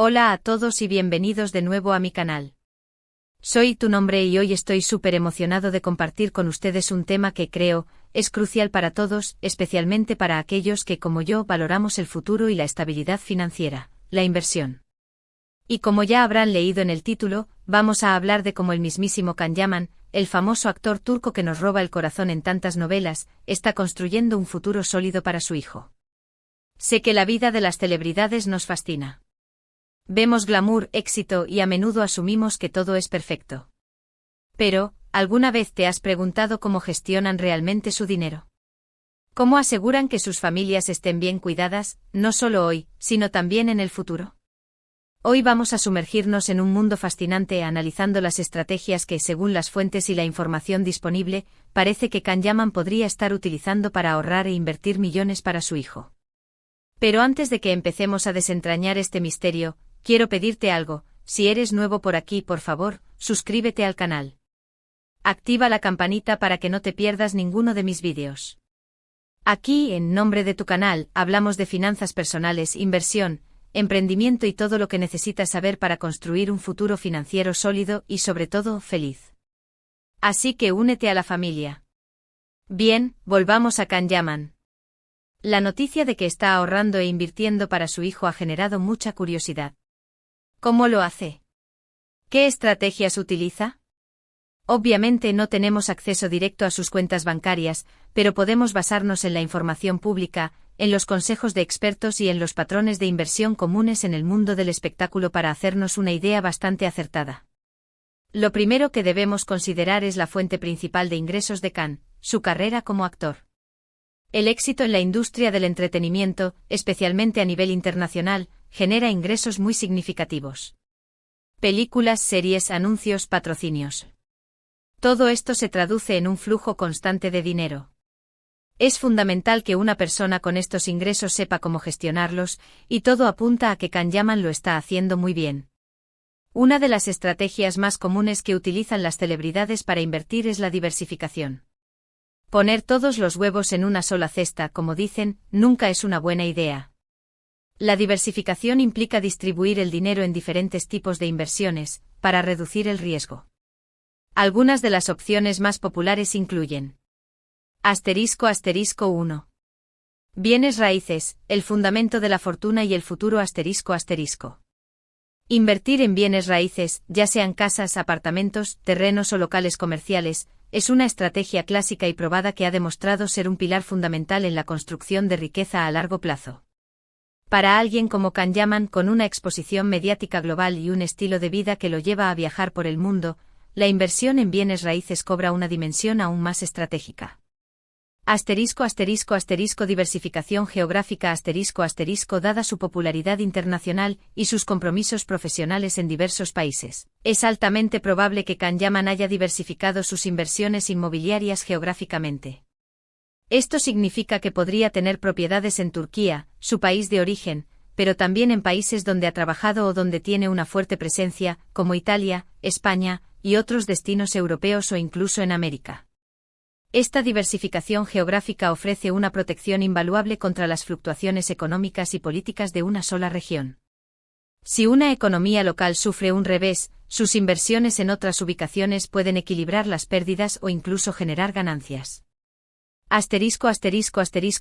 Hola a todos y bienvenidos de nuevo a mi canal. Soy tu nombre y hoy estoy súper emocionado de compartir con ustedes un tema que creo es crucial para todos, especialmente para aquellos que como yo valoramos el futuro y la estabilidad financiera, la inversión. Y como ya habrán leído en el título, vamos a hablar de cómo el mismísimo Can Yaman, el famoso actor turco que nos roba el corazón en tantas novelas, está construyendo un futuro sólido para su hijo. Sé que la vida de las celebridades nos fascina. Vemos glamour, éxito y a menudo asumimos que todo es perfecto. Pero, ¿alguna vez te has preguntado cómo gestionan realmente su dinero? ¿Cómo aseguran que sus familias estén bien cuidadas, no solo hoy, sino también en el futuro? Hoy vamos a sumergirnos en un mundo fascinante analizando las estrategias que, según las fuentes y la información disponible, parece que Can Yaman podría estar utilizando para ahorrar e invertir millones para su hijo. Pero antes de que empecemos a desentrañar este misterio, quiero pedirte algo: si eres nuevo por aquí, por favor, suscríbete al canal. Activa la campanita para que no te pierdas ninguno de mis vídeos. Aquí, en nombre de tu canal, hablamos de finanzas personales, inversión, emprendimiento y todo lo que necesitas saber para construir un futuro financiero sólido y, sobre todo, feliz. Así que únete a la familia. Bien, volvamos a Can Yaman. La noticia de que está ahorrando e invirtiendo para su hijo ha generado mucha curiosidad. ¿Cómo lo hace? ¿Qué estrategias utiliza? Obviamente no tenemos acceso directo a sus cuentas bancarias, pero podemos basarnos en la información pública, en los consejos de expertos y en los patrones de inversión comunes en el mundo del espectáculo para hacernos una idea bastante acertada. Lo primero que debemos considerar es la fuente principal de ingresos de Can, su carrera como actor. El éxito en la industria del entretenimiento, especialmente a nivel internacional, genera ingresos muy significativos. Películas, series, anuncios, patrocinios. Todo esto se traduce en un flujo constante de dinero. Es fundamental que una persona con estos ingresos sepa cómo gestionarlos, y todo apunta a que Can Yaman lo está haciendo muy bien. Una de las estrategias más comunes que utilizan las celebridades para invertir es la diversificación. Poner todos los huevos en una sola cesta, como dicen, nunca es una buena idea. La diversificación implica distribuir el dinero en diferentes tipos de inversiones, para reducir el riesgo. Algunas de las opciones más populares incluyen: **1. Bienes raíces, el fundamento de la fortuna y el futuro **. Invertir en bienes raíces, ya sean casas, apartamentos, terrenos o locales comerciales, es una estrategia clásica y probada que ha demostrado ser un pilar fundamental en la construcción de riqueza a largo plazo. Para alguien como Can Yaman, con una exposición mediática global y un estilo de vida que lo lleva a viajar por el mundo, la inversión en bienes raíces cobra una dimensión aún más estratégica. Diversificación geográfica Dada su popularidad internacional y sus compromisos profesionales en diversos países, es altamente probable que Can Yaman haya diversificado sus inversiones inmobiliarias geográficamente. Esto significa que podría tener propiedades en Turquía, su país de origen, pero también en países donde ha trabajado o donde tiene una fuerte presencia, como Italia, España, y otros destinos europeos o incluso en América. Esta diversificación geográfica ofrece una protección invaluable contra las fluctuaciones económicas y políticas de una sola región. Si una economía local sufre un revés, sus inversiones en otras ubicaciones pueden equilibrar las pérdidas o incluso generar ganancias.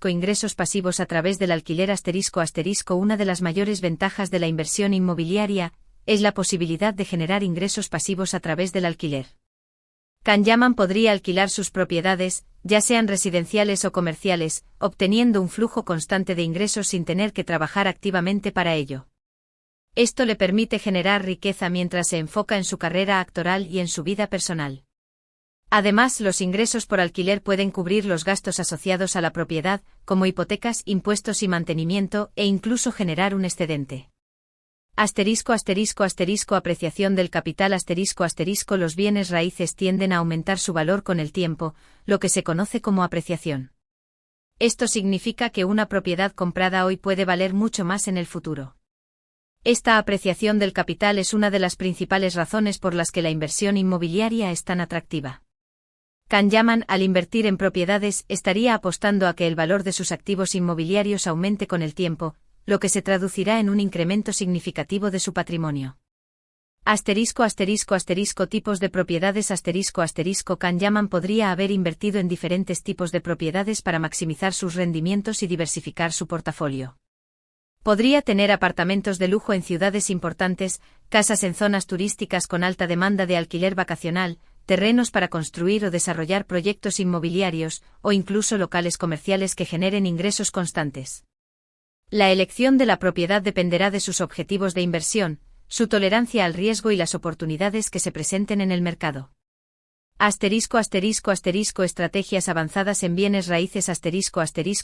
Ingresos pasivos a través del alquiler Una de las mayores ventajas de la inversión inmobiliaria es la posibilidad de generar ingresos pasivos a través del alquiler. Can Yaman podría alquilar sus propiedades, ya sean residenciales o comerciales, obteniendo un flujo constante de ingresos sin tener que trabajar activamente para ello. Esto le permite generar riqueza mientras se enfoca en su carrera actoral y en su vida personal. Además, los ingresos por alquiler pueden cubrir los gastos asociados a la propiedad, como hipotecas, impuestos y mantenimiento, e incluso generar un excedente. Apreciación del capital Los bienes raíces tienden a aumentar su valor con el tiempo, lo que se conoce como apreciación. Esto significa que una propiedad comprada hoy puede valer mucho más en el futuro. Esta apreciación del capital es una de las principales razones por las que la inversión inmobiliaria es tan atractiva. Can Yaman, al invertir en propiedades, estaría apostando a que el valor de sus activos inmobiliarios aumente con el tiempo, lo que se traducirá en un incremento significativo de su patrimonio. Tipos de propiedades Can-Yaman podría haber invertido en diferentes tipos de propiedades para maximizar sus rendimientos y diversificar su portafolio. Podría tener apartamentos de lujo en ciudades importantes, casas en zonas turísticas con alta demanda de alquiler vacacional, terrenos para construir o desarrollar proyectos inmobiliarios, o incluso locales comerciales que generen ingresos constantes. La elección de la propiedad dependerá de sus objetivos de inversión, su tolerancia al riesgo y las oportunidades que se presenten en el mercado. Estrategias avanzadas en bienes raíces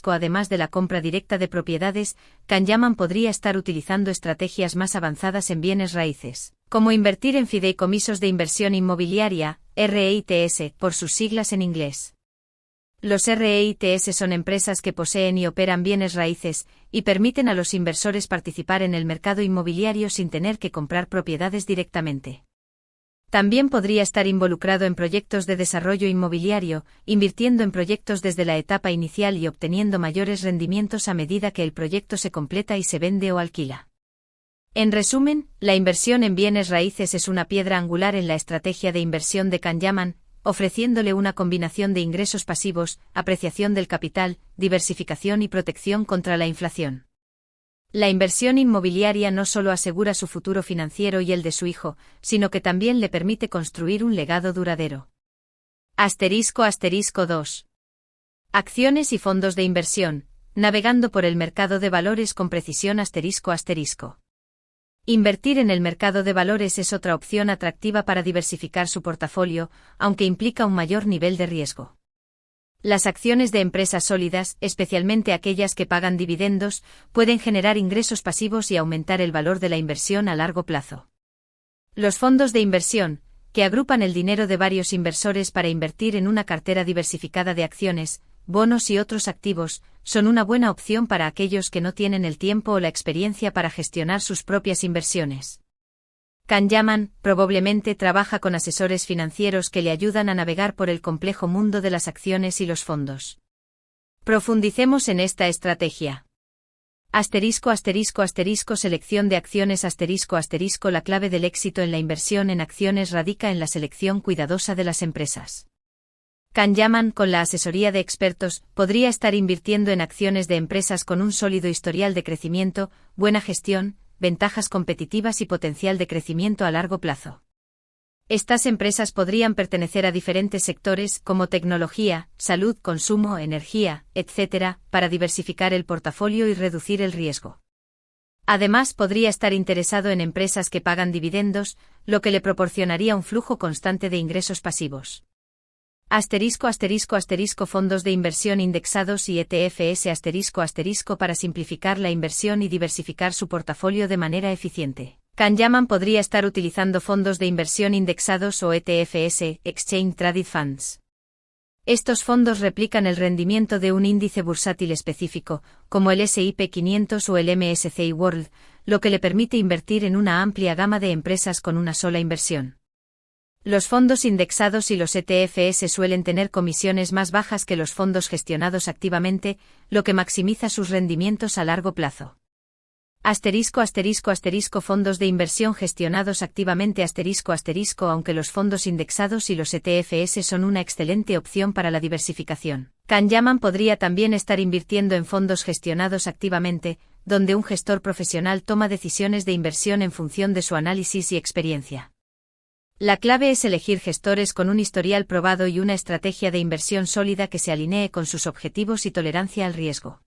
Además de la compra directa de propiedades, Can-Yaman podría estar utilizando estrategias más avanzadas en bienes raíces, como invertir en fideicomisos de inversión inmobiliaria, REITs, por sus siglas en inglés. Los REITs son empresas que poseen y operan bienes raíces, y permiten a los inversores participar en el mercado inmobiliario sin tener que comprar propiedades directamente. También podría estar involucrado en proyectos de desarrollo inmobiliario, invirtiendo en proyectos desde la etapa inicial y obteniendo mayores rendimientos a medida que el proyecto se completa y se vende o alquila. En resumen, la inversión en bienes raíces es una piedra angular en la estrategia de inversión de Can-Yaman, ofreciéndole una combinación de ingresos pasivos, apreciación del capital, diversificación y protección contra la inflación. La inversión inmobiliaria no solo asegura su futuro financiero y el de su hijo, sino que también le permite construir un legado duradero. *2. Acciones y fondos de inversión, navegando por el mercado de valores con precisión. Invertir en el mercado de valores es otra opción atractiva para diversificar su portafolio, aunque implica un mayor nivel de riesgo. Las acciones de empresas sólidas, especialmente aquellas que pagan dividendos, pueden generar ingresos pasivos y aumentar el valor de la inversión a largo plazo. Los fondos de inversión, que agrupan el dinero de varios inversores para invertir en una cartera diversificada de acciones, bonos y otros activos, son una buena opción para aquellos que no tienen el tiempo o la experiencia para gestionar sus propias inversiones. Can-Yaman probablemente trabaja con asesores financieros que le ayudan a navegar por el complejo mundo de las acciones y los fondos. Profundicemos en esta estrategia. Selección de acciones La clave del éxito en la inversión en acciones radica en la selección cuidadosa de las empresas. Can-Yaman, con la asesoría de expertos, podría estar invirtiendo en acciones de empresas con un sólido historial de crecimiento, buena gestión, ventajas competitivas y potencial de crecimiento a largo plazo. Estas empresas podrían pertenecer a diferentes sectores, como tecnología, salud, consumo, energía, etc., para diversificar el portafolio y reducir el riesgo. Además, podría estar interesado en empresas que pagan dividendos, lo que le proporcionaría un flujo constante de ingresos pasivos. Fondos de inversión indexados y ETFs Para simplificar la inversión y diversificar su portafolio de manera eficiente, Can-Yaman podría estar utilizando fondos de inversión indexados o ETFs, Exchange Traded Funds. Estos fondos replican el rendimiento de un índice bursátil específico, como el S&P 500 o el MSCI World, lo que le permite invertir en una amplia gama de empresas con una sola inversión. Los fondos indexados y los ETFs suelen tener comisiones más bajas que los fondos gestionados activamente, lo que maximiza sus rendimientos a largo plazo. Fondos de inversión gestionados activamente Aunque los fondos indexados y los ETFs son una excelente opción para la diversificación, Can-Yaman podría también estar invirtiendo en fondos gestionados activamente, donde un gestor profesional toma decisiones de inversión en función de su análisis y experiencia. La clave es elegir gestores con un historial probado y una estrategia de inversión sólida que se alinee con sus objetivos y tolerancia al riesgo.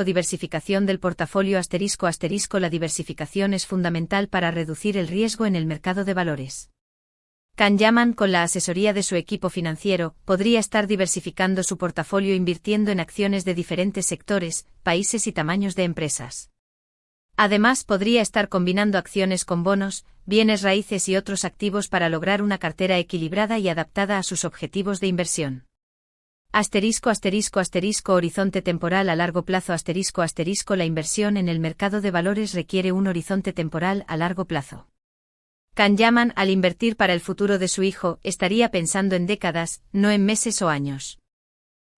Diversificación del portafolio La diversificación es fundamental para reducir el riesgo en el mercado de valores. Can-Yaman, con la asesoría de su equipo financiero, podría estar diversificando su portafolio invirtiendo en acciones de diferentes sectores, países y tamaños de empresas. Además, podría estar combinando acciones con bonos, bienes raíces y otros activos para lograr una cartera equilibrada y adaptada a sus objetivos de inversión. Horizonte temporal a largo plazo La inversión en el mercado de valores requiere un horizonte temporal a largo plazo. Can-Yaman, al invertir para el futuro de su hijo, estaría pensando en décadas, no en meses o años.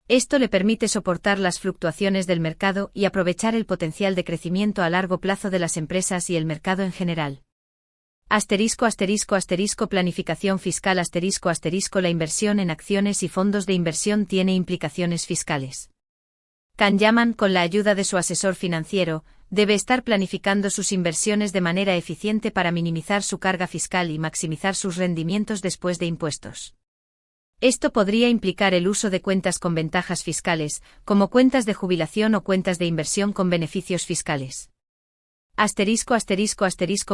Esto le permite soportar las fluctuaciones del mercado y aprovechar el potencial de crecimiento a largo plazo de las empresas y el mercado en general. Planificación fiscal La inversión en acciones y fondos de inversión tiene implicaciones fiscales. Kahneman, con la ayuda de su asesor financiero, debe estar planificando sus inversiones de manera eficiente para minimizar su carga fiscal y maximizar sus rendimientos después de impuestos. Esto podría implicar el uso de cuentas con ventajas fiscales, como cuentas de jubilación o cuentas de inversión con beneficios fiscales.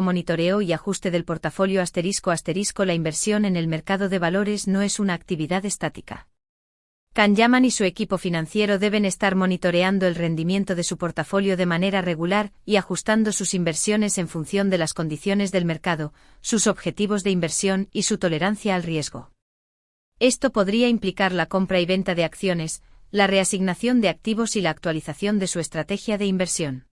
Monitoreo y ajuste del portafolio La inversión en el mercado de valores no es una actividad estática. Kahneman y su equipo financiero deben estar monitoreando el rendimiento de su portafolio de manera regular y ajustando sus inversiones en función de las condiciones del mercado, sus objetivos de inversión y su tolerancia al riesgo. Esto podría implicar la compra y venta de acciones, la reasignación de activos y la actualización de su estrategia de inversión.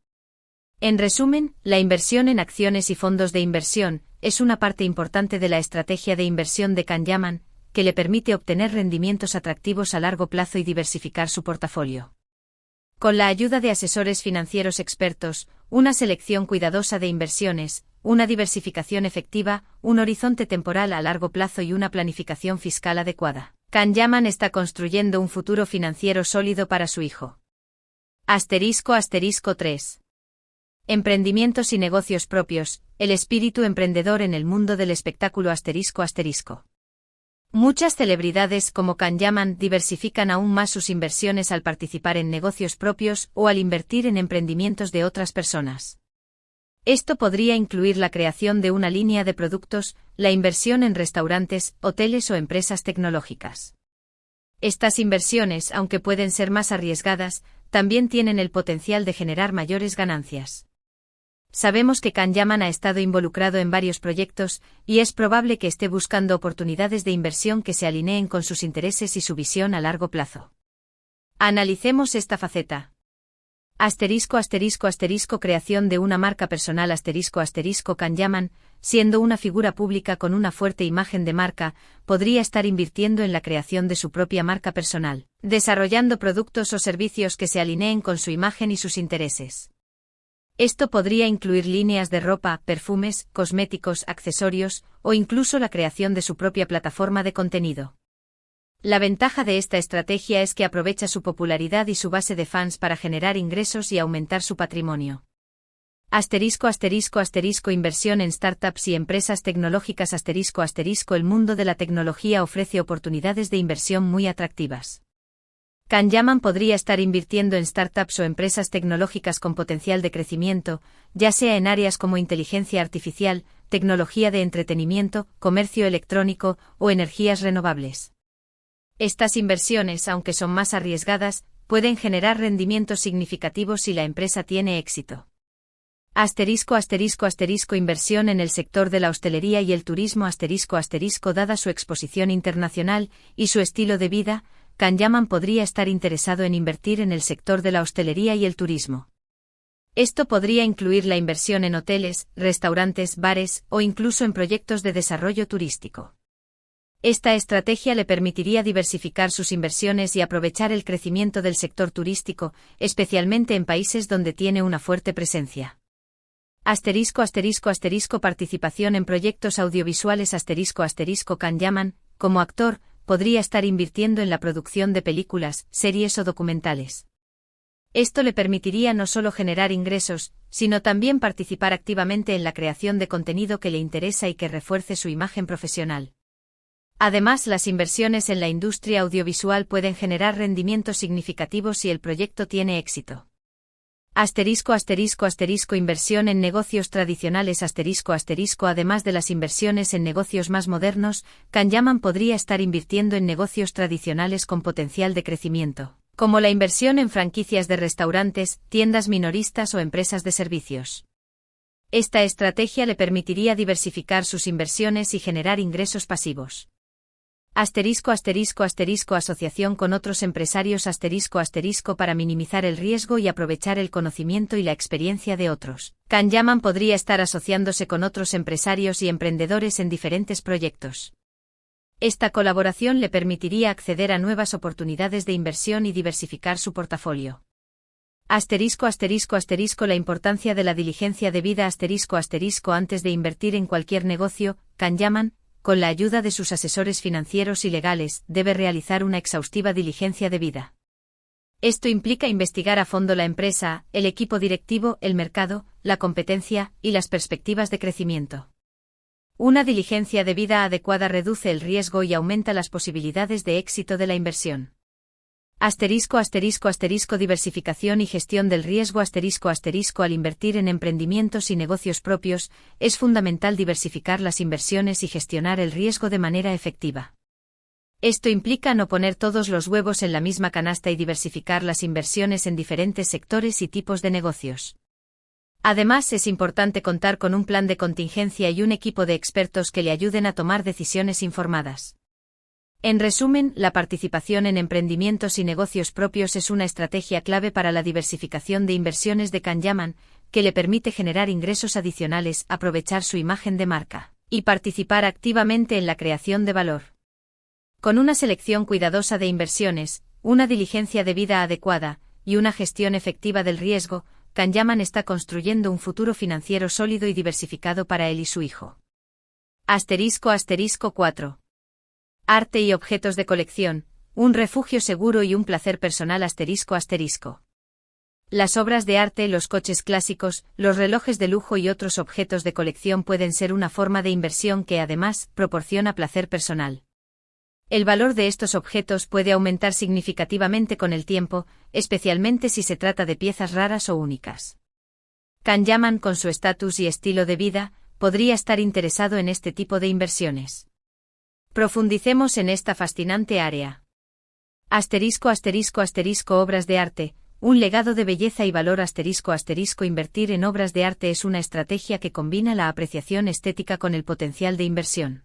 En resumen, la inversión en acciones y fondos de inversión es una parte importante de la estrategia de inversión de Kahneman, que le permite obtener rendimientos atractivos a largo plazo y diversificar su portafolio. Con la ayuda de asesores financieros expertos, una selección cuidadosa de inversiones, una diversificación efectiva, un horizonte temporal a largo plazo y una planificación fiscal adecuada, Kahneman está construyendo un futuro financiero sólido para su hijo. **3. Emprendimientos y negocios propios, el espíritu emprendedor en el mundo del espectáculo ***. Muchas celebridades como Kahneman diversifican aún más sus inversiones al participar en negocios propios o al invertir en emprendimientos de otras personas. Esto podría incluir la creación de una línea de productos, la inversión en restaurantes, hoteles o empresas tecnológicas. Estas inversiones, aunque pueden ser más arriesgadas, también tienen el potencial de generar mayores ganancias. Sabemos que Kahneman ha estado involucrado en varios proyectos, y es probable que esté buscando oportunidades de inversión que se alineen con sus intereses y su visión a largo plazo. Analicemos esta faceta. Creación de una marca personal Kahneman, siendo una figura pública con una fuerte imagen de marca, podría estar invirtiendo en la creación de su propia marca personal, desarrollando productos o servicios que se alineen con su imagen y sus intereses. Esto podría incluir líneas de ropa, perfumes, cosméticos, accesorios, o incluso la creación de su propia plataforma de contenido. La ventaja de esta estrategia es que aprovecha su popularidad y su base de fans para generar ingresos y aumentar su patrimonio. Inversión en startups y empresas tecnológicas El mundo de la tecnología ofrece oportunidades de inversión muy atractivas. Kahneman podría estar invirtiendo en startups o empresas tecnológicas con potencial de crecimiento, ya sea en áreas como inteligencia artificial, tecnología de entretenimiento, comercio electrónico o energías renovables. Estas inversiones, aunque son más arriesgadas, pueden generar rendimientos significativos si la empresa tiene éxito. Inversión en el sector de la hostelería y el turismo Dada su exposición internacional y su estilo de vida, Kahneman podría estar interesado en invertir en el sector de la hostelería y el turismo. Esto podría incluir la inversión en hoteles, restaurantes, bares o incluso en proyectos de desarrollo turístico. Esta estrategia le permitiría diversificar sus inversiones y aprovechar el crecimiento del sector turístico, especialmente en países donde tiene una fuerte presencia. Participación en proyectos audiovisuales Kahneman, como actor, podría estar invirtiendo en la producción de películas, series o documentales. Esto le permitiría no solo generar ingresos, sino también participar activamente en la creación de contenido que le interesa y que refuerce su imagen profesional. Además, las inversiones en la industria audiovisual pueden generar rendimientos significativos si el proyecto tiene éxito. Inversión en negocios tradicionales Además de las inversiones en negocios más modernos, Kahneman podría estar invirtiendo en negocios tradicionales con potencial de crecimiento, como la inversión en franquicias de restaurantes, tiendas minoristas o empresas de servicios. Esta estrategia le permitiría diversificar sus inversiones y generar ingresos pasivos. Asociación con otros empresarios para minimizar el riesgo y aprovechar el conocimiento y la experiencia de otros. Kahneman podría estar asociándose con otros empresarios y emprendedores en diferentes proyectos. Esta colaboración le permitiría acceder a nuevas oportunidades de inversión y diversificar su portafolio. La importancia de la diligencia debida antes de invertir en cualquier negocio, Kanyaman, con la ayuda de sus asesores financieros y legales, debe realizar una exhaustiva diligencia debida. Esto implica investigar a fondo la empresa, el equipo directivo, el mercado, la competencia y las perspectivas de crecimiento. Una diligencia debida adecuada reduce el riesgo y aumenta las posibilidades de éxito de la inversión. Diversificación y gestión del riesgo Al invertir en emprendimientos y negocios propios, es fundamental diversificar las inversiones y gestionar el riesgo de manera efectiva. Esto implica no poner todos los huevos en la misma canasta y diversificar las inversiones en diferentes sectores y tipos de negocios. Además, es importante contar con un plan de contingencia y un equipo de expertos que le ayuden a tomar decisiones informadas. En resumen, la participación en emprendimientos y negocios propios es una estrategia clave para la diversificación de inversiones de Kanyaman, que le permite generar ingresos adicionales, aprovechar su imagen de marca y participar activamente en la creación de valor. Con una selección cuidadosa de inversiones, una diligencia debida adecuada y una gestión efectiva del riesgo, Kanyaman está construyendo un futuro financiero sólido y diversificado para él y su hijo. *4. Arte y objetos de colección, un refugio seguro y un placer personal. Las obras de arte, los coches clásicos, los relojes de lujo y otros objetos de colección pueden ser una forma de inversión que además proporciona placer personal. El valor de estos objetos puede aumentar significativamente con el tiempo, especialmente si se trata de piezas raras o únicas. Kanyaman, con su estatus y estilo de vida, podría estar interesado en este tipo de inversiones. Profundicemos en esta fascinante área. Obras de arte, un legado de belleza y valor. Invertir en obras de arte es una estrategia que combina la apreciación estética con el potencial de inversión.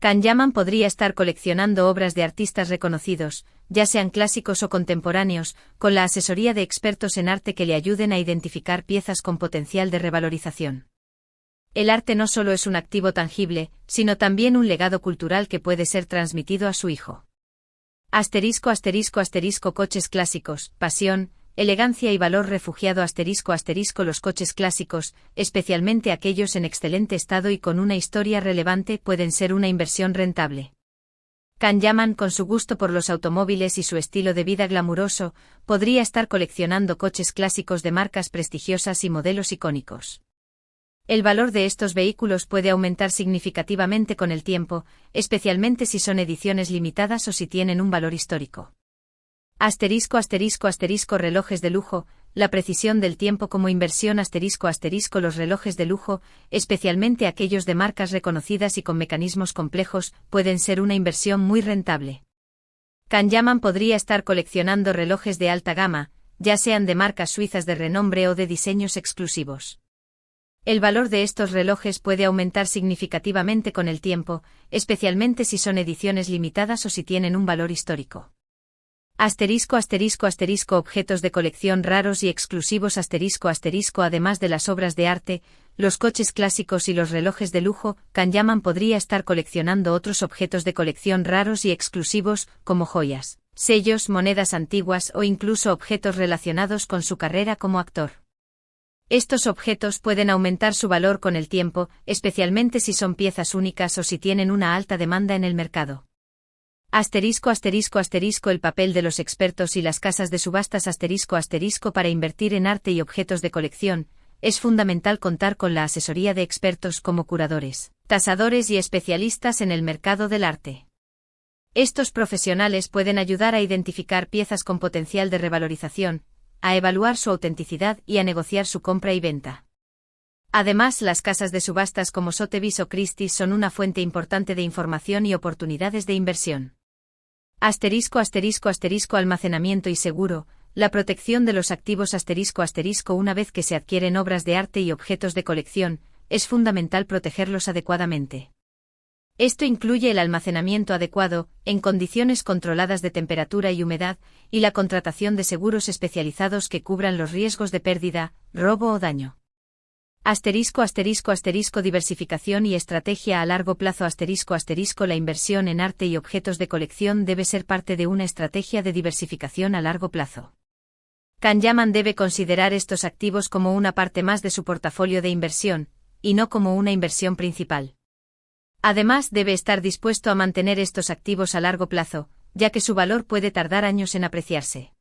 Kanyaman podría estar coleccionando obras de artistas reconocidos, ya sean clásicos o contemporáneos, con la asesoría de expertos en arte que le ayuden a identificar piezas con potencial de revalorización. El arte no solo es un activo tangible, sino también un legado cultural que puede ser transmitido a su hijo. Coches clásicos, pasión, elegancia y valor refugiado. Los coches clásicos, especialmente aquellos en excelente estado y con una historia relevante, pueden ser una inversión rentable. Kanyaman, con su gusto por los automóviles y su estilo de vida glamuroso, podría estar coleccionando coches clásicos de marcas prestigiosas y modelos icónicos. El valor de estos vehículos puede aumentar significativamente con el tiempo, especialmente si son ediciones limitadas o si tienen un valor histórico. Relojes de lujo, la precisión del tiempo como inversión. Los relojes de lujo, especialmente aquellos de marcas reconocidas y con mecanismos complejos, pueden ser una inversión muy rentable. Kanyaman podría estar coleccionando relojes de alta gama, ya sean de marcas suizas de renombre o de diseños exclusivos. El valor de estos relojes puede aumentar significativamente con el tiempo, especialmente si son ediciones limitadas o si tienen un valor histórico. Objetos de colección raros y exclusivos. Además de las obras de arte, los coches clásicos y los relojes de lujo, Kanyaman podría estar coleccionando otros objetos de colección raros y exclusivos, como joyas, sellos, monedas antiguas o incluso objetos relacionados con su carrera como actor. Estos objetos pueden aumentar su valor con el tiempo, especialmente si son piezas únicas o si tienen una alta demanda en el mercado. El papel de los expertos y las casas de subastas. Para invertir en arte y objetos de colección, es fundamental contar con la asesoría de expertos como curadores, tasadores y especialistas en el mercado del arte. Estos profesionales pueden ayudar a identificar piezas con potencial de revalorización, a evaluar su autenticidad y a negociar su compra y venta. Además, las casas de subastas como Sotheby's o Christie's son una fuente importante de información y oportunidades de inversión. Almacenamiento y seguro, la protección de los activos. Una vez que se adquieren obras de arte y objetos de colección, es fundamental protegerlos adecuadamente. Esto incluye el almacenamiento adecuado, en condiciones controladas de temperatura y humedad, y la contratación de seguros especializados que cubran los riesgos de pérdida, robo o daño. Diversificación y estrategia a largo plazo. La inversión en arte y objetos de colección debe ser parte de una estrategia de diversificación a largo plazo. Kanyaman debe considerar estos activos como una parte más de su portafolio de inversión, y no como una inversión principal. Además, debe estar dispuesto a mantener estos activos a largo plazo, ya que su valor puede tardar años en apreciarse.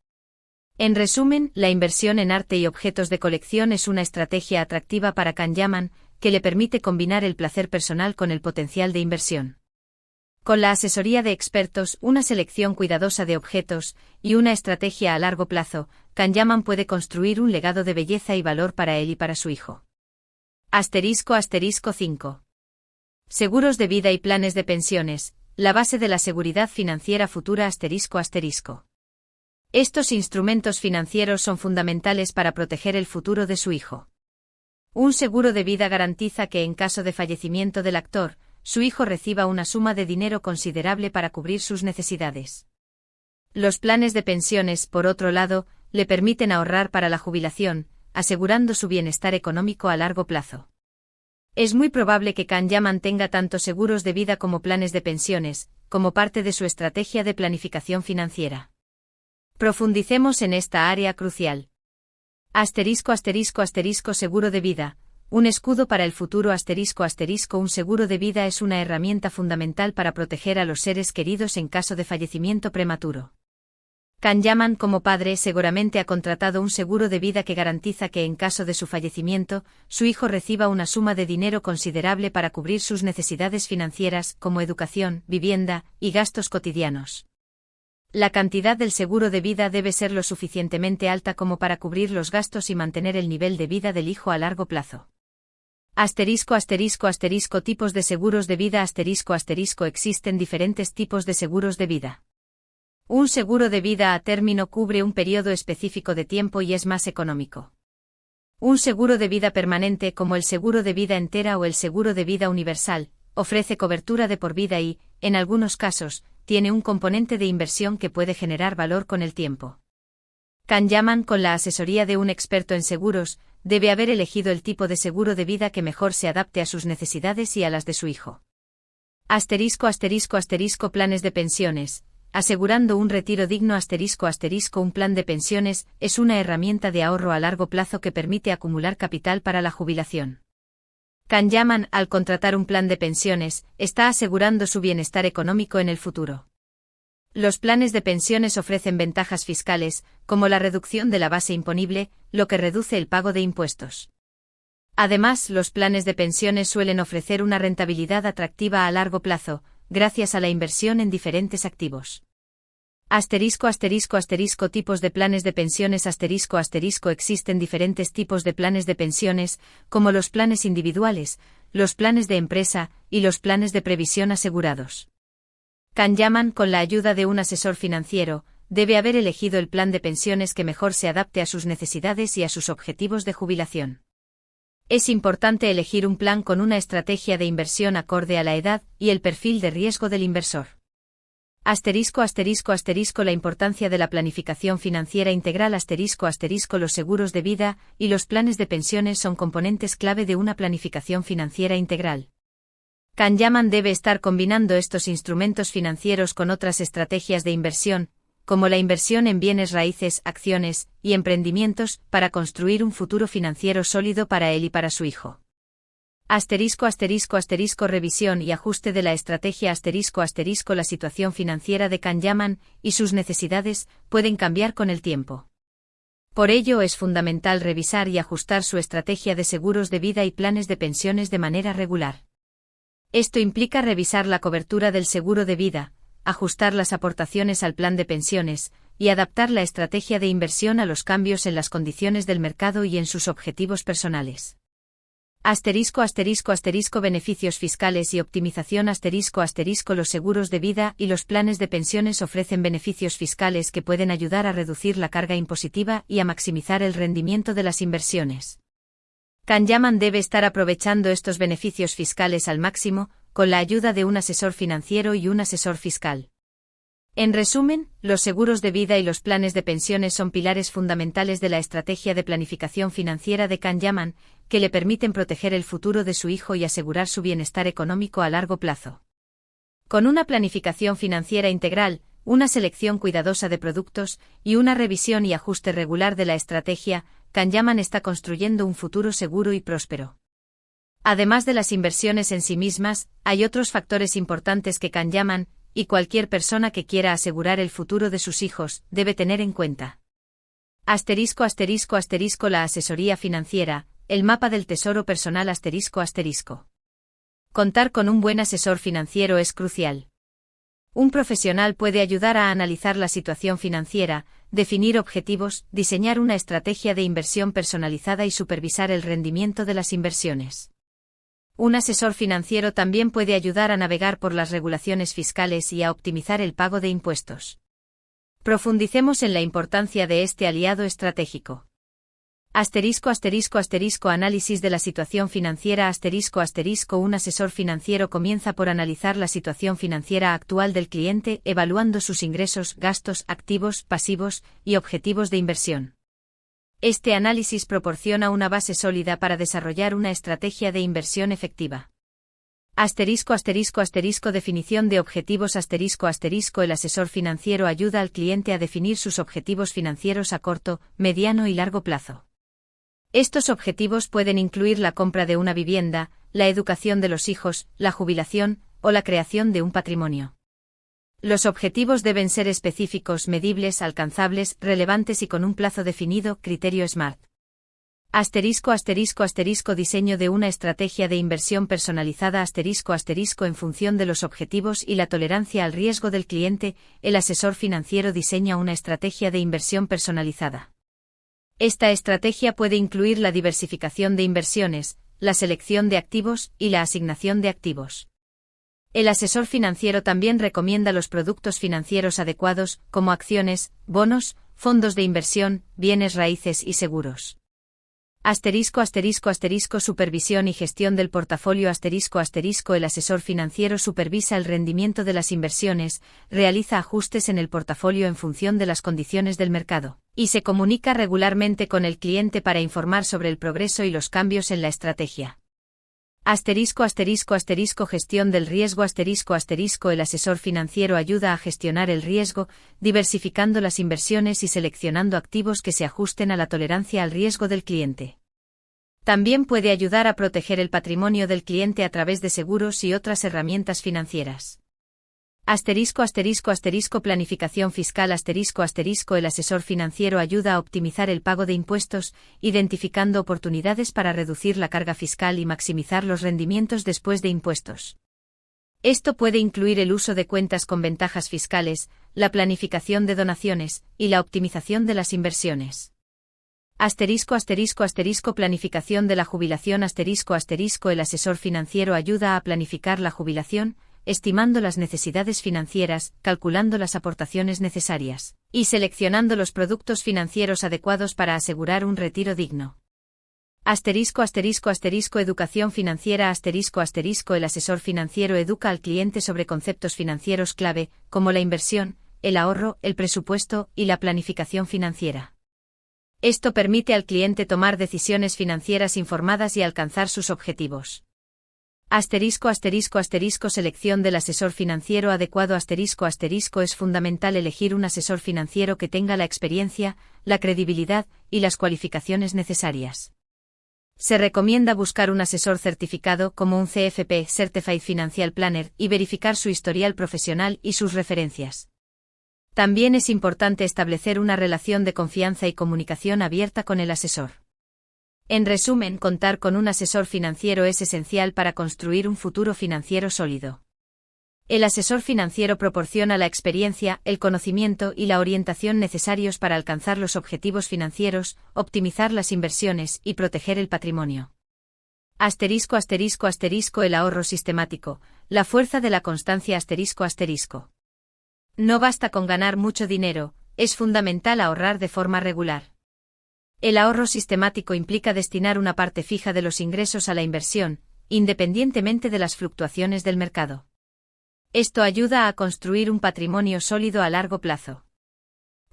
En resumen, la inversión en arte y objetos de colección es una estrategia atractiva para Kanyaman, que le permite combinar el placer personal con el potencial de inversión. Con la asesoría de expertos, una selección cuidadosa de objetos y una estrategia a largo plazo, Kanyaman puede construir un legado de belleza y valor para él y para su hijo. *5. Seguros de vida y planes de pensiones, la base de la seguridad financiera futura. Estos instrumentos financieros son fundamentales para proteger el futuro de su hijo. Un seguro de vida garantiza que en caso de fallecimiento del actor, su hijo reciba una suma de dinero considerable para cubrir sus necesidades. Los planes de pensiones, por otro lado, le permiten ahorrar para la jubilación, asegurando su bienestar económico a largo plazo. Es muy probable que Kanyaman tenga tanto seguros de vida como planes de pensiones, como parte de su estrategia de planificación financiera. Profundicemos en esta área crucial. Seguro de vida, un escudo para el futuro. Un seguro de vida es una herramienta fundamental para proteger a los seres queridos en caso de fallecimiento prematuro. Kanyaman, como padre, seguramente ha contratado un seguro de vida que garantiza que en caso de su fallecimiento, su hijo reciba una suma de dinero considerable para cubrir sus necesidades financieras, como educación, vivienda y gastos cotidianos. La cantidad del seguro de vida debe ser lo suficientemente alta como para cubrir los gastos y mantener el nivel de vida del hijo a largo plazo. Tipos de seguros de vida. Existen diferentes tipos de seguros de vida. Un seguro de vida a término cubre un periodo específico de tiempo y es más económico. Un seguro de vida permanente, como el seguro de vida entera o el seguro de vida universal, ofrece cobertura de por vida y, en algunos casos, tiene un componente de inversión que puede generar valor con el tiempo. Kanyaman, con la asesoría de un experto en seguros, debe haber elegido el tipo de seguro de vida que mejor se adapte a sus necesidades y a las de su hijo. Planes de pensiones. Asegurando un retiro digno. Un plan de pensiones es una herramienta de ahorro a largo plazo que permite acumular capital para la jubilación. Kanyaman, al contratar un plan de pensiones, está asegurando su bienestar económico en el futuro. Los planes de pensiones ofrecen ventajas fiscales, como la reducción de la base imponible, lo que reduce el pago de impuestos. Además, los planes de pensiones suelen ofrecer una rentabilidad atractiva a largo plazo, gracias a la inversión en diferentes activos. Tipos de planes de pensiones. Existen diferentes tipos de planes de pensiones, como los planes individuales, los planes de empresa y los planes de previsión asegurados. Kanyaman, con la ayuda de un asesor financiero, debe haber elegido el plan de pensiones que mejor se adapte a sus necesidades y a sus objetivos de jubilación. Es importante elegir un plan con una estrategia de inversión acorde a la edad y el perfil de riesgo del inversor. La importancia de la planificación financiera integral. Los seguros de vida y los planes de pensiones son componentes clave de una planificación financiera integral. Kanyaman debe estar combinando estos instrumentos financieros con otras estrategias de inversión, como la inversión en bienes raíces, acciones y emprendimientos, para construir un futuro financiero sólido para él y para su hijo. Revisión y ajuste de la estrategia. La situación financiera de Kanyaman y sus necesidades pueden cambiar con el tiempo. Por ello es fundamental revisar y ajustar su estrategia de seguros de vida y planes de pensiones de manera regular. Esto implica revisar la cobertura del seguro de vida, ajustar las aportaciones al plan de pensiones, y adaptar la estrategia de inversión a los cambios en las condiciones del mercado y en sus objetivos personales. Beneficios fiscales y optimización. Los seguros de vida y los planes de pensiones ofrecen beneficios fiscales que pueden ayudar a reducir la carga impositiva y a maximizar el rendimiento de las inversiones. Kanyaman debe estar aprovechando estos beneficios fiscales al máximo, con la ayuda de un asesor financiero y un asesor fiscal. En resumen, los seguros de vida y los planes de pensiones son pilares fundamentales de la estrategia de planificación financiera de Kahneman, que le permiten proteger el futuro de su hijo y asegurar su bienestar económico a largo plazo. Con una planificación financiera integral, una selección cuidadosa de productos y una revisión y ajuste regular de la estrategia, Kahneman está construyendo un futuro seguro y próspero. Además de las inversiones en sí mismas, hay otros factores importantes que Kahneman y cualquier persona que quiera asegurar el futuro de sus hijos debe tener en cuenta. ***** La asesoría financiera, el mapa del tesoro personal *****. Contar con un buen asesor financiero es crucial. Un profesional puede ayudar a analizar la situación financiera, definir objetivos, diseñar una estrategia de inversión personalizada y supervisar el rendimiento de las inversiones. Un asesor financiero también puede ayudar a navegar por las regulaciones fiscales y a optimizar el pago de impuestos. Profundicemos en la importancia de este aliado estratégico. Análisis de la situación financiera. Un asesor financiero comienza por analizar la situación financiera actual del cliente, evaluando sus ingresos, gastos, activos, pasivos y objetivos de inversión. Este análisis proporciona una base sólida para desarrollar una estrategia de inversión efectiva. Definición de objetivos. El asesor financiero ayuda al cliente a definir sus objetivos financieros a corto, mediano y largo plazo. Estos objetivos pueden incluir la compra de una vivienda, la educación de los hijos, la jubilación o la creación de un patrimonio. Los objetivos deben ser específicos, medibles, alcanzables, relevantes y con un plazo definido, criterio SMART. Diseño de una estrategia de inversión personalizada. En función de los objetivos y la tolerancia al riesgo del cliente, el asesor financiero diseña una estrategia de inversión personalizada. Esta estrategia puede incluir la diversificación de inversiones, la selección de activos y la asignación de activos. El asesor financiero también recomienda los productos financieros adecuados, como acciones, bonos, fondos de inversión, bienes raíces y seguros. Supervisión y gestión del portafolio. El asesor financiero supervisa el rendimiento de las inversiones, realiza ajustes en el portafolio en función de las condiciones del mercado, y se comunica regularmente con el cliente para informar sobre el progreso y los cambios en la estrategia. Gestión del riesgo. El asesor financiero ayuda a gestionar el riesgo, diversificando las inversiones y seleccionando activos que se ajusten a la tolerancia al riesgo del cliente. También puede ayudar a proteger el patrimonio del cliente a través de seguros y otras herramientas financieras. Planificación fiscal. El asesor financiero ayuda a optimizar el pago de impuestos, identificando oportunidades para reducir la carga fiscal y maximizar los rendimientos después de impuestos. Esto puede incluir el uso de cuentas con ventajas fiscales, la planificación de donaciones y la optimización de las inversiones. Planificación de la jubilación. El asesor financiero ayuda a planificar la jubilación, estimando las necesidades financieras, calculando las aportaciones necesarias, y seleccionando los productos financieros adecuados para asegurar un retiro digno. Educación financiera. El asesor financiero educa al cliente sobre conceptos financieros clave, como la inversión, el ahorro, el presupuesto y la planificación financiera. Esto permite al cliente tomar decisiones financieras informadas y alcanzar sus objetivos. Selección del asesor financiero adecuado. Es fundamental elegir un asesor financiero que tenga la experiencia, la credibilidad y las cualificaciones necesarias. Se recomienda buscar un asesor certificado como un CFP Certified Financial Planner y verificar su historial profesional y sus referencias. También es importante establecer una relación de confianza y comunicación abierta con el asesor. En resumen, contar con un asesor financiero es esencial para construir un futuro financiero sólido. El asesor financiero proporciona la experiencia, el conocimiento y la orientación necesarios para alcanzar los objetivos financieros, optimizar las inversiones y proteger el patrimonio. El ahorro sistemático, la fuerza de la constancia. No basta con ganar mucho dinero, es fundamental ahorrar de forma regular. El ahorro sistemático implica destinar una parte fija de los ingresos a la inversión, independientemente de las fluctuaciones del mercado. Esto ayuda a construir un patrimonio sólido a largo plazo.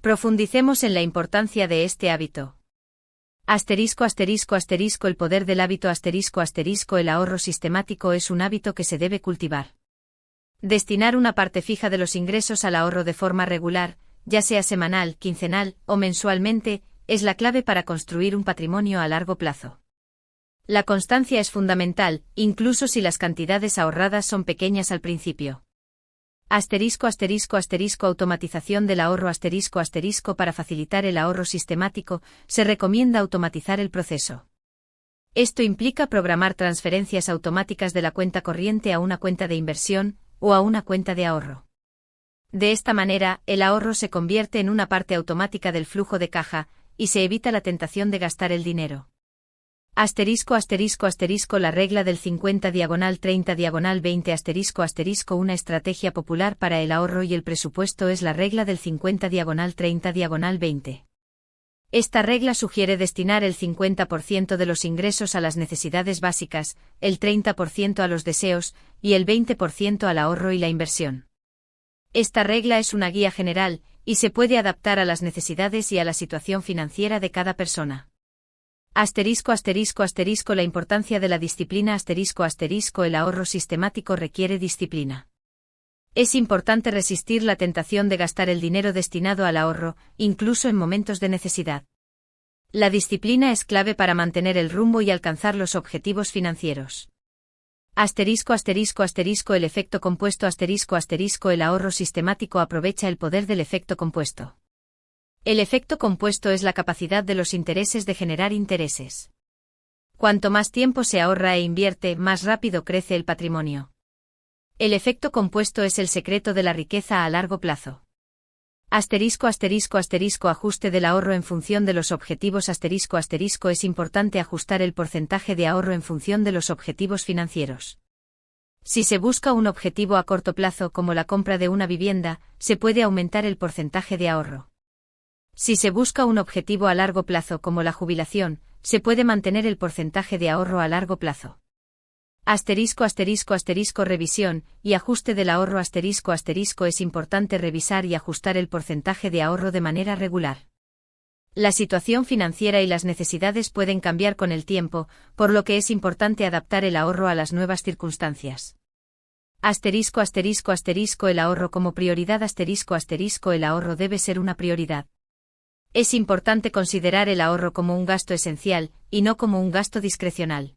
Profundicemos en la importancia de este hábito. Asterisco asterisco asterisco el poder del hábito asterisco asterisco el ahorro sistemático es un hábito que se debe cultivar. Destinar una parte fija de los ingresos al ahorro de forma regular, ya sea semanal, quincenal o mensualmente, es la clave para construir un patrimonio a largo plazo. La constancia es fundamental, incluso si las cantidades ahorradas son pequeñas al principio. Asterisco asterisco asterisco automatización del ahorro asterisco asterisco para facilitar el ahorro sistemático, se recomienda automatizar el proceso. Esto implica programar transferencias automáticas de la cuenta corriente a una cuenta de inversión o a una cuenta de ahorro. De esta manera, el ahorro se convierte en una parte automática del flujo de caja, y se evita la tentación de gastar el dinero. Asterisco asterisco asterisco la regla del 50/30/20 asterisco asterisco una estrategia popular para el ahorro y el presupuesto es la regla del 50/30/20. Esta regla sugiere destinar el 50% de los ingresos a las necesidades básicas, el 30% a los deseos, y el 20% al ahorro y la inversión. Esta regla es una guía general, y se puede adaptar a las necesidades y a la situación financiera de cada persona. Asterisco asterisco asterisco la importancia de la disciplina asterisco asterisco el ahorro sistemático requiere disciplina. Es importante resistir la tentación de gastar el dinero destinado al ahorro, incluso en momentos de necesidad. La disciplina es clave para mantener el rumbo y alcanzar los objetivos financieros. Asterisco asterisco asterisco el efecto compuesto asterisco asterisco el ahorro sistemático aprovecha el poder del efecto compuesto. El efecto compuesto es la capacidad de los intereses de generar intereses. Cuanto más tiempo se ahorra e invierte, más rápido crece el patrimonio. El efecto compuesto es el secreto de la riqueza a largo plazo. Asterisco asterisco asterisco ajuste del ahorro en función de los objetivos asterisco asterisco es importante ajustar el porcentaje de ahorro en función de los objetivos financieros. Si se busca un objetivo a corto plazo como la compra de una vivienda, se puede aumentar el porcentaje de ahorro. Si se busca un objetivo a largo plazo como la jubilación, se puede mantener el porcentaje de ahorro a largo plazo. Asterisco asterisco asterisco revisión y ajuste del ahorro asterisco asterisco es importante revisar y ajustar el porcentaje de ahorro de manera regular. La situación financiera y las necesidades pueden cambiar con el tiempo, por lo que es importante adaptar el ahorro a las nuevas circunstancias. Asterisco asterisco asterisco el ahorro como prioridad asterisco asterisco el ahorro debe ser una prioridad. Es importante considerar el ahorro como un gasto esencial, y no como un gasto discrecional.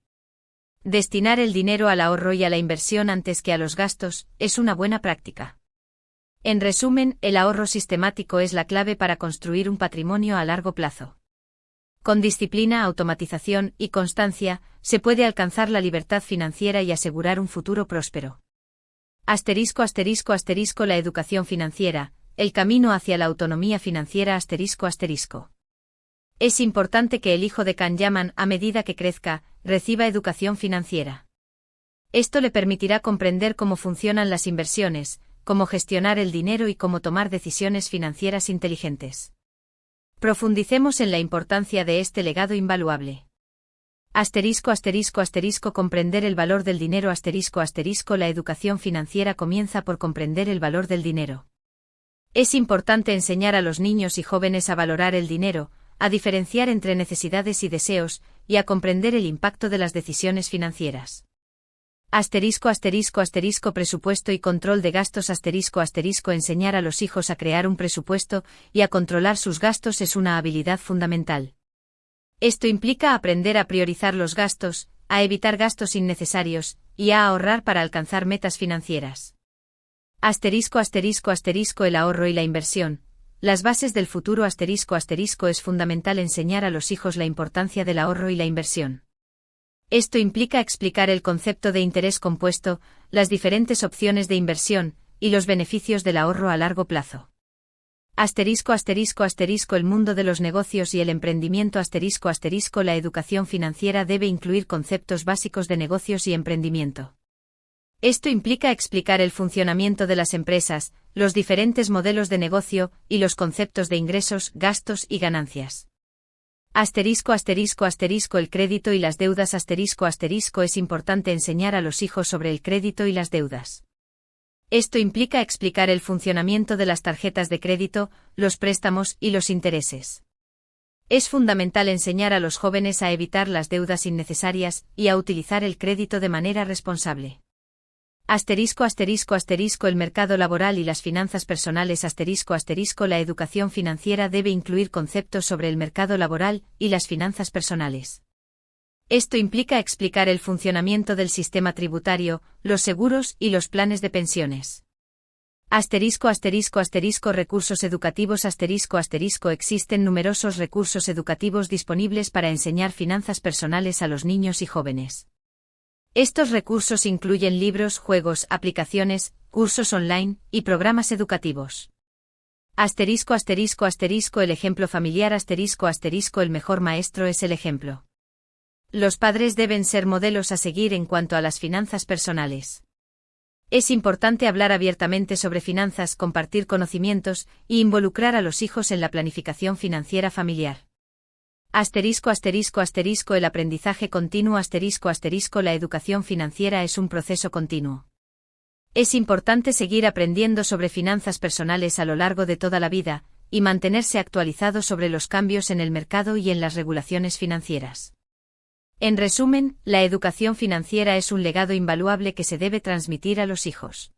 Destinar el dinero al ahorro y a la inversión antes que a los gastos, es una buena práctica. En resumen, el ahorro sistemático es la clave para construir un patrimonio a largo plazo. Con disciplina, automatización y constancia, se puede alcanzar la libertad financiera y asegurar un futuro próspero. Asterisco asterisco asterisco la educación financiera. El camino hacia la autonomía financiera asterisco asterisco. Es importante que el hijo de Can Yaman, a medida que crezca, reciba educación financiera. Esto le permitirá comprender cómo funcionan las inversiones, cómo gestionar el dinero y cómo tomar decisiones financieras inteligentes. Profundicemos en la importancia de este legado invaluable. Asterisco asterisco asterisco comprender el valor del dinero asterisco asterisco la educación financiera comienza por comprender el valor del dinero. Es importante enseñar a los niños y jóvenes a valorar el dinero, a diferenciar entre necesidades y deseos, y a comprender el impacto de las decisiones financieras. Asterisco asterisco asterisco presupuesto y control de gastos asterisco asterisco enseñar a los hijos a crear un presupuesto y a controlar sus gastos es una habilidad fundamental. Esto implica aprender a priorizar los gastos, a evitar gastos innecesarios, y a ahorrar para alcanzar metas financieras. Asterisco asterisco asterisco el ahorro y la inversión. Las bases del futuro asterisco asterisco es fundamental enseñar a los hijos la importancia del ahorro y la inversión. Esto implica explicar el concepto de interés compuesto, las diferentes opciones de inversión, y los beneficios del ahorro a largo plazo. Asterisco asterisco asterisco el mundo de los negocios y el emprendimiento asterisco asterisco la educación financiera debe incluir conceptos básicos de negocios y emprendimiento. Esto implica explicar el funcionamiento de las empresas, los diferentes modelos de negocio, y los conceptos de ingresos, gastos y ganancias. Asterisco asterisco asterisco el crédito y las deudas asterisco asterisco es importante enseñar a los hijos sobre el crédito y las deudas. Esto implica explicar el funcionamiento de las tarjetas de crédito, los préstamos y los intereses. Es fundamental enseñar a los jóvenes a evitar las deudas innecesarias y a utilizar el crédito de manera responsable. El mercado laboral y las finanzas personales. La educación financiera debe incluir conceptos sobre el mercado laboral y las finanzas personales. Esto implica explicar el funcionamiento del sistema tributario, los seguros y los planes de pensiones. Recursos educativos. Existen numerosos recursos educativos disponibles para enseñar finanzas personales a los niños y jóvenes. Estos recursos incluyen libros, juegos, aplicaciones, cursos online y programas educativos. El ejemplo familiar. El mejor maestro es el ejemplo. Los padres deben ser modelos a seguir en cuanto a las finanzas personales. Es importante hablar abiertamente sobre finanzas, compartir conocimientos y involucrar a los hijos en la planificación financiera familiar. El aprendizaje continuo. La educación financiera es un proceso continuo. Es importante seguir aprendiendo sobre finanzas personales a lo largo de toda la vida y mantenerse actualizado sobre los cambios en el mercado y en las regulaciones financieras. En resumen, la educación financiera es un legado invaluable que se debe transmitir a los hijos.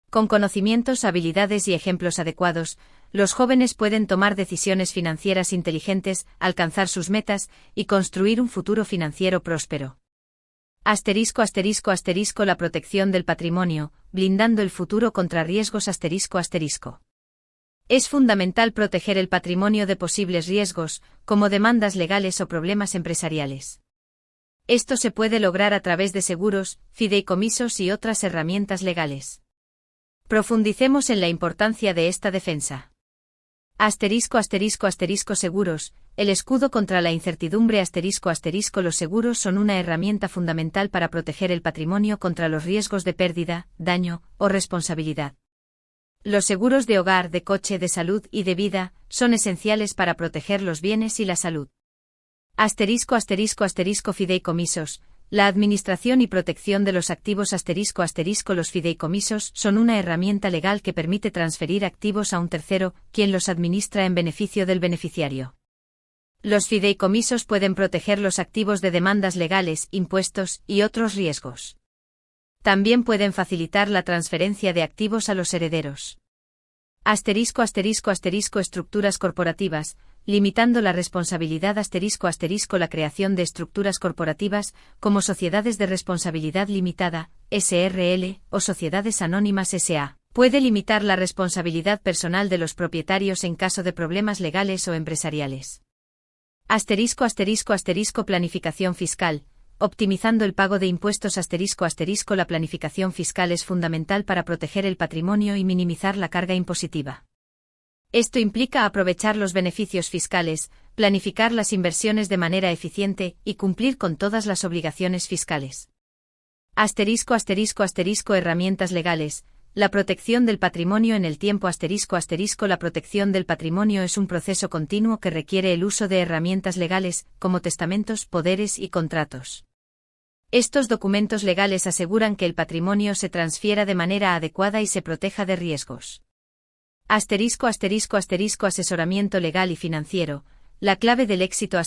Con conocimientos, habilidades y ejemplos adecuados, los jóvenes pueden tomar decisiones financieras inteligentes, alcanzar sus metas y construir un futuro financiero próspero. La protección del patrimonio, blindando el futuro contra riesgos. Es fundamental proteger el patrimonio de posibles riesgos, como demandas legales o problemas empresariales. Esto se puede lograr a través de seguros, fideicomisos y otras herramientas legales. Profundicemos en la importancia de esta defensa. Seguros, el escudo contra la incertidumbre. Los seguros son una herramienta fundamental para proteger el patrimonio contra los riesgos de pérdida, daño o responsabilidad. Los seguros de hogar, de coche, de salud y de vida son esenciales para proteger los bienes y la salud. Fideicomisos. La administración y protección de los activos. Los fideicomisos son una herramienta legal que permite transferir activos a un tercero, quien los administra en beneficio del beneficiario. Los fideicomisos pueden proteger los activos de demandas legales, impuestos y otros riesgos. También pueden facilitar la transferencia de activos a los herederos. Estructuras corporativas, limitando la responsabilidad. La creación de estructuras corporativas, como sociedades de responsabilidad limitada, SRL, o sociedades anónimas SA, puede limitar la responsabilidad personal de los propietarios en caso de problemas legales o empresariales. Planificación fiscal. Optimizando el pago de impuestos. La planificación fiscal es fundamental para proteger el patrimonio y minimizar la carga impositiva. Esto implica aprovechar los beneficios fiscales, planificar las inversiones de manera eficiente y cumplir con todas las obligaciones fiscales. Herramientas legales. La protección del patrimonio en el tiempo. La protección del patrimonio es un proceso continuo que requiere el uso de herramientas legales, como testamentos, poderes y contratos. Estos documentos legales aseguran que el patrimonio se transfiera de manera adecuada y se proteja de riesgos. Asesoramiento legal y financiero. La clave del éxito.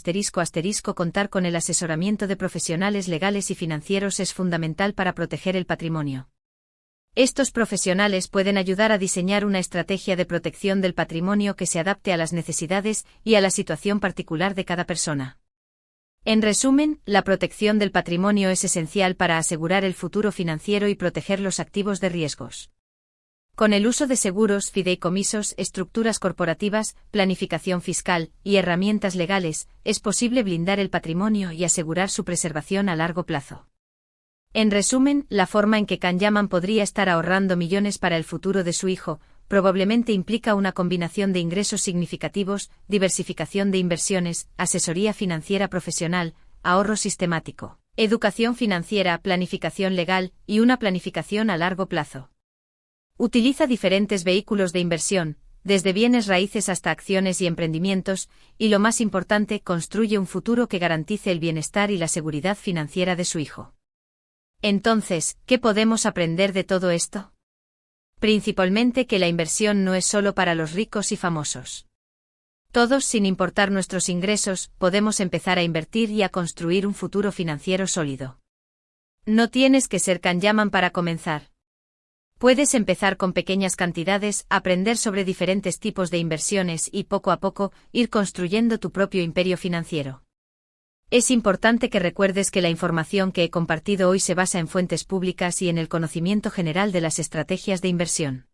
Contar con el asesoramiento de profesionales legales y financieros es fundamental para proteger el patrimonio. Estos profesionales pueden ayudar a diseñar una estrategia de protección del patrimonio que se adapte a las necesidades y a la situación particular de cada persona. En resumen, la protección del patrimonio es esencial para asegurar el futuro financiero y proteger los activos de riesgos. Con el uso de seguros, fideicomisos, estructuras corporativas, planificación fiscal y herramientas legales, es posible blindar el patrimonio y asegurar su preservación a largo plazo. En resumen, la forma en que Kanyaman podría estar ahorrando millones para el futuro de su hijo, probablemente implica una combinación de ingresos significativos, diversificación de inversiones, asesoría financiera profesional, ahorro sistemático, educación financiera, planificación legal y una planificación a largo plazo. Utiliza diferentes vehículos de inversión, desde bienes raíces hasta acciones y emprendimientos, y lo más importante, construye un futuro que garantice el bienestar y la seguridad financiera de su hijo. Entonces, ¿qué podemos aprender de todo esto? Principalmente que la inversión no es solo para los ricos y famosos. Todos, sin importar nuestros ingresos, podemos empezar a invertir y a construir un futuro financiero sólido. No tienes que ser Kanyaman para comenzar. Puedes empezar con pequeñas cantidades, aprender sobre diferentes tipos de inversiones y poco a poco, ir construyendo tu propio imperio financiero. Es importante que recuerdes que la información que he compartido hoy se basa en fuentes públicas y en el conocimiento general de las estrategias de inversión.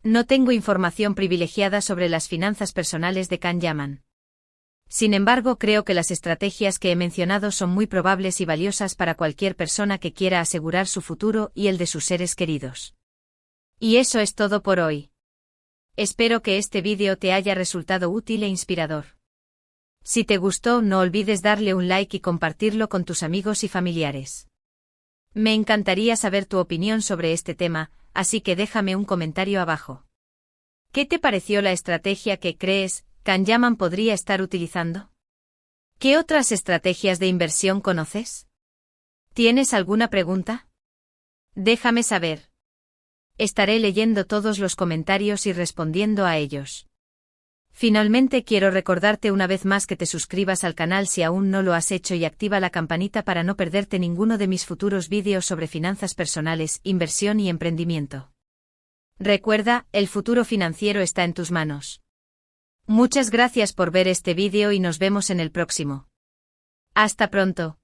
No tengo información privilegiada sobre las finanzas personales de Kanyaman. Sin embargo, creo que las estrategias que he mencionado son muy probables y valiosas para cualquier persona que quiera asegurar su futuro y el de sus seres queridos. Y eso es todo por hoy. Espero que este vídeo te haya resultado útil e inspirador. Si te gustó, no olvides darle un like y compartirlo con tus amigos y familiares. Me encantaría saber tu opinión sobre este tema, así que déjame un comentario abajo. ¿Qué te pareció la estrategia que crees Kanyaman podría estar utilizando? ¿Qué otras estrategias de inversión conoces? ¿Tienes alguna pregunta? Déjame saber. Estaré leyendo todos los comentarios y respondiendo a ellos. Finalmente quiero recordarte una vez más que te suscribas al canal si aún no lo has hecho y activa la campanita para no perderte ninguno de mis futuros vídeos sobre finanzas personales, inversión y emprendimiento. Recuerda, el futuro financiero está en tus manos. Muchas gracias por ver este vídeo y nos vemos en el próximo. Hasta pronto.